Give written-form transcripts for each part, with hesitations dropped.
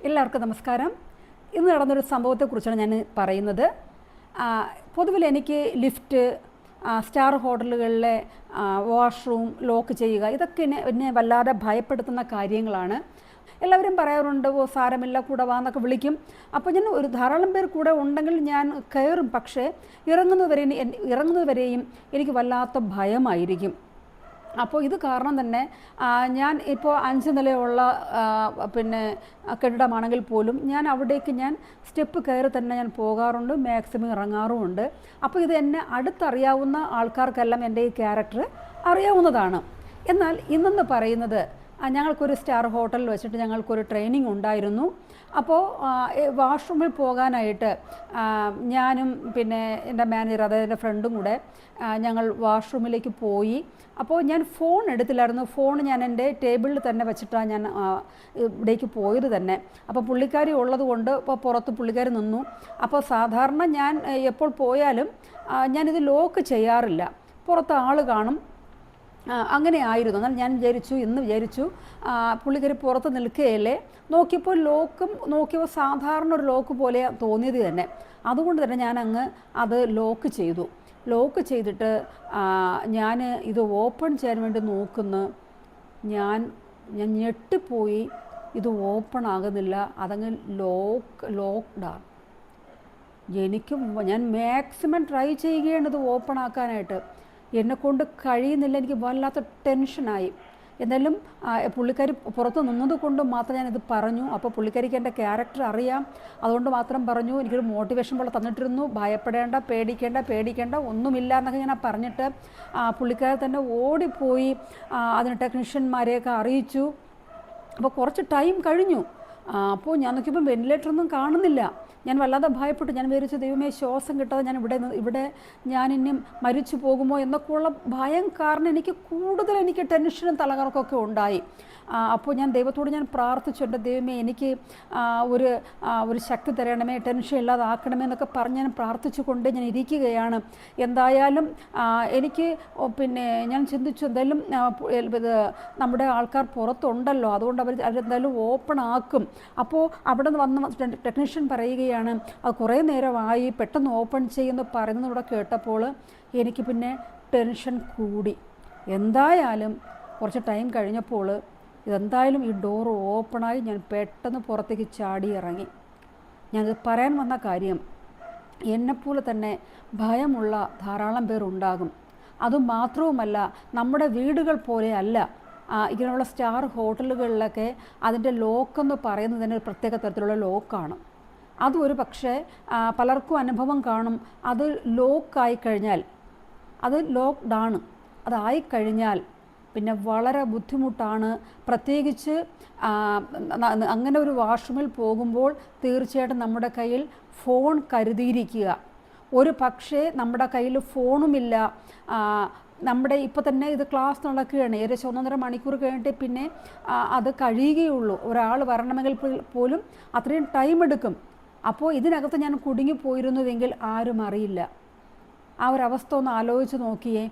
എല്ലാവർക്കും നമസ്കാരം. ഇന്ന് നടന്നൊരു സംഭവത്തെക്കുറിച്ചാണ് ഞാൻ പറയുന്നത്. പൊതുവിൽ എനിക്ക് ലിഫ്റ്റ്, സ്റ്റാർ ഹോട്ടലുകളിലെ വാഷ്റൂം ലോക്ക് ചെയ്യുക, ഇതൊക്കെ എന്നെ വല്ലാതെ ഭയപ്പെടുത്തുന്ന കാര്യങ്ങളാണ്. എല്ലാവരും പറയാറുണ്ട്, ഓ സാരമില്ല കൂടെ വാന്നൊക്കെ വിളിക്കും. അപ്പോൾ ഞാൻ ധാരാളം പേർ കൂടെ ഉണ്ടെങ്കിൽ ഞാൻ കയറും. പക്ഷേ ഇറങ്ങുന്നതുവരെയും എനിക്ക് വല്ലാത്ത ഭയമായിരിക്കും. അപ്പോൾ ഇത് കാരണം തന്നെ ഞാൻ ഇപ്പോൾ 5 നിലയുള്ള കെട്ടിടമാണെങ്കിൽ പോലും ഞാൻ അവിടേക്ക് സ്റ്റെപ്പ് കയറി തന്നെ ഞാൻ പോകാറുണ്ട്, മാക്സിമം ഇറങ്ങാറുമുണ്ട്. അപ്പോൾ ഇത് എന്നെ അടുത്തറിയാവുന്ന ആൾക്കാർക്കെല്ലാം എൻ്റെ ഈ ക്യാരക്ടർ അറിയാവുന്നതാണ്. എന്നാൽ ഇന്നെന്ന് പറയുന്നത്, ഞങ്ങൾക്കൊരു സ്റ്റാർ ഹോട്ടലിൽ വെച്ചിട്ട് ഞങ്ങൾക്കൊരു ട്രെയിനിങ് ഉണ്ടായിരുന്നു. അപ്പോൾ വാഷ്റൂമിൽ പോകാനായിട്ട് ഞാനും എൻ്റെ മാനേജർ, അതായത് എൻ്റെ ഫ്രണ്ടും കൂടെ ഞങ്ങൾ വാഷ്റൂമിലേക്ക് പോയി. അപ്പോൾ ഞാൻ ഫോൺ എടുത്തില്ലായിരുന്നു. ഫോൺ ഞാൻ എൻ്റെ ടേബിളിൽ തന്നെ വെച്ചിട്ടാണ് ഞാൻ ഇവിടേക്ക് പോയത് തന്നെ. അപ്പോൾ പുള്ളിക്കാരി ഉള്ളത് കൊണ്ട് ഇപ്പോൾ പുറത്ത് പുള്ളിക്കാരി നിന്നു. അപ്പോൾ സാധാരണ ഞാൻ എപ്പോൾ പോയാലും ഞാനിത് ലോക്ക് ചെയ്യാറില്ല, പുറത്ത് ആൾ കാണും, അങ്ങനെ ആയിരുന്നു. എന്നാൽ ഞാൻ ഇന്ന് വിചാരിച്ചു പുള്ളിക്കാരി പുറത്ത് നിൽക്കുകയല്ലേ, നോക്കിയപ്പോൾ സാധാരണ ഒരു ലോക്ക് പോലെ തോന്നിയത് തന്നെ. അതുകൊണ്ട് തന്നെ ഞാൻ അത് ലോക്ക് ചെയ്തു. ലോക്ക് ചെയ്തിട്ട് ഞാൻ ഇത് ഓപ്പൺ ചെയ്യാൻ വേണ്ടി നോക്കുന്നു. ഞാൻ ഞെട്ടിപ്പോയി. ഇത് ഓപ്പൺ ആകുന്നില്ല, അതങ്ങ് ലോക്ക്ഡാണ്. ഞാൻ മാക്സിമം ട്രൈ ചെയ്യുകയാണ് ഇത് ഓപ്പൺ ആക്കാനായിട്ട്. എന്നെക്കൊണ്ട് കഴിയുന്നില്ല. എനിക്ക് വല്ലാത്ത ടെൻഷനായി. എന്തായാലും പുള്ളിക്കാരി പുറത്ത് നിന്നത് കൊണ്ട് മാത്രം ഞാനിത് പറഞ്ഞു. അപ്പോൾ പുള്ളിക്കാരിക്ക് എൻ്റെ ക്യാരക്ടർ അറിയാം, അതുകൊണ്ട് മാത്രം പറഞ്ഞു. എനിക്കൊരു മോട്ടിവേഷൻ പോലെ തന്നിട്ടിരുന്നു, ഭയപ്പെടേണ്ട, പേടിക്കേണ്ട ഒന്നുമില്ല എന്നൊക്കെ ഞാൻ പറഞ്ഞിട്ട് പുള്ളിക്കാരി തന്നെ ഓടിപ്പോയി അതിന് ടെക്നീഷ്യന്മാരെയൊക്കെ അറിയിച്ചു. അപ്പോൾ കുറച്ച് ടൈം കഴിഞ്ഞു. അപ്പോൾ ഞാൻ നോക്കിയപ്പോൾ വെന്റിലേറ്ററൊന്നും കാണുന്നില്ല. ഞാൻ വല്ലാതെ ഭയപ്പെട്ടു. ഞാൻ വിചാരിച്ചു, ദൈവമേ ശ്വാസം കിട്ടാതെ ഞാൻ ഇവിടെ ഞാനിനി മരിച്ചു പോകുമോ എന്നൊക്കെയുള്ള ഭയം കാരണം എനിക്ക് ടെൻഷനും തലകറക്കമൊക്കെ ഉണ്ടായി. അപ്പോൾ ഞാൻ ദൈവത്തോട് പ്രാർത്ഥിച്ചു, എൻ്റെ ദൈവമേ എനിക്ക് ഒരു ശക്തി തരണമേ, ടെൻഷൻ ഇല്ലാതാക്കണമേ എന്നൊക്കെ പറഞ്ഞ് ഞാൻ പ്രാർത്ഥിച്ചുകൊണ്ട് ഞാൻ ഇരിക്കുകയാണ്. എന്തായാലും എനിക്ക് ഞാൻ ചിന്തിച്ചു, എന്തായാലും നമ്മുടെ ആൾക്കാർ പുറത്തുണ്ടല്ലോ, അതുകൊണ്ട് അവരെന്തായാലും ഓപ്പൺ ആക്കും. അപ്പോൾ അവിടെ നിന്ന് വന്ന ടെക്നീഷ്യൻ പറയുകയാണ്, അത് കുറേ നേരമായി, പെട്ടെന്ന് ഓപ്പൺ ചെയ്യുമെന്ന് പറയുന്നതൂടെ കേട്ടപ്പോൾ എനിക്ക് പിന്നെ ടെൻഷൻ കൂടി. എന്തായാലും കുറച്ച് ടൈം കഴിഞ്ഞപ്പോൾ ഇതെന്തായാലും ഈ ഡോറ് ഓപ്പണായി. ഞാൻ പെട്ടെന്ന് പുറത്തേക്ക് ചാടി ഇറങ്ങി. ഞാനിത് പറയാൻ വന്ന കാര്യം, എന്നെപ്പോലെ തന്നെ ഭയമുള്ള ധാരാളം പേരുണ്ടാകും. അതുമാത്രവുമല്ല, നമ്മുടെ വീടുകൾ പോലെയല്ല ഇങ്ങനെയുള്ള സ്റ്റാർ ഹോട്ടലുകളിലൊക്കെ അതിൻ്റെ ലോക്കെന്ന് പറയുന്നത് തന്നെ ഒരു പ്രത്യേക തരത്തിലുള്ള ലോക്കാണ്. അതൊരു പക്ഷേ പലർക്കും അനുഭവം കാണും. അത് ലോക്കായി കഴിഞ്ഞാൽ, അത് ലോക്ക്ഡാണ്, അതായിക്കഴിഞ്ഞാൽ പിന്നെ വളരെ ബുദ്ധിമുട്ടാണ്. പ്രത്യേകിച്ച് അങ്ങനെ ഒരു വാഷ്റൂമിൽ പോകുമ്പോൾ തീർച്ചയായിട്ടും നമ്മുടെ കയ്യിൽ ഫോൺ കരുതിയിരിക്കുക. ഒരു പക്ഷേ നമ്മുടെ കയ്യിൽ ഫോണുമില്ല, ഇപ്പോൾ തന്നെ ഇത് ക്ലാസ് നടക്കുകയാണ്, ഏകദേശം 1.5 മണിക്കൂർ കഴിഞ്ഞിട്ട് പിന്നെ അത് കഴിയുകയുള്ളൂ. ഒരാൾ വരണമെങ്കിൽ പോലും അത്രയും ടൈം എടുക്കും. അപ്പോൾ ഇതിനകത്ത് ഞാൻ കുടുങ്ങിപ്പോയിരുന്നുവെങ്കിൽ ആരും അറിയില്ല. ആ ഒരവസ്ഥ ഒന്ന് ആലോചിച്ച് നോക്കിയേ.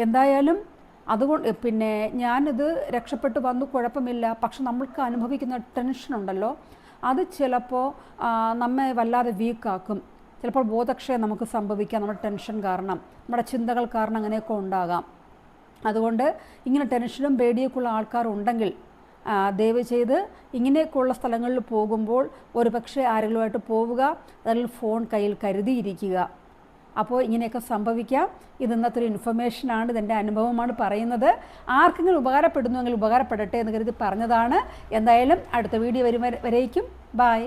എന്തായാലും അതുകൊണ്ട് ഞാനിത് രക്ഷപ്പെട്ടു വന്നു, കുഴപ്പമില്ല. പക്ഷെ നമ്മൾക്ക് അനുഭവിക്കുന്ന ടെൻഷനുണ്ടല്ലോ, അത് ചിലപ്പോൾ നമ്മെ വല്ലാതെ വീക്കാക്കും. ചിലപ്പോൾ ബോധക്ഷയം നമുക്ക് സംഭവിക്കാം, നമ്മുടെ ടെൻഷൻ കാരണം, നമ്മുടെ ചിന്തകൾ കാരണം അങ്ങനെയൊക്കെ ഉണ്ടാകാം. അതുകൊണ്ട് ഇങ്ങനെ ടെൻഷനും പേടിയൊക്കെയുള്ള ആൾക്കാരുണ്ടെങ്കിൽ ദയവ് ചെയ്ത് ഇങ്ങനെയൊക്കെയുള്ള സ്ഥലങ്ങളിൽ പോകുമ്പോൾ ഒരു പക്ഷേ ആരെങ്കിലുമായിട്ട് പോവുക, അതിൽ ഫോൺ കയ്യിൽ കരുതിയിരിക്കുക. അപ്പോൾ ഇങ്ങനെയൊക്കെ സംഭവിക്കാം. ഇത് ഇന്നത്തെ ഒരു ഇൻഫർമേഷനാണ്, ഇതെൻ്റെ അനുഭവമാണ് പറയുന്നത്. ആർക്കെങ്കിലും ഉപകാരപ്പെടുന്നുവെങ്കിൽ ഉപകാരപ്പെടട്ടെ എന്ന് കരുതി പറഞ്ഞതാണ്. എന്തായാലും അടുത്ത വീഡിയോ വരേക്കും. ബൈ.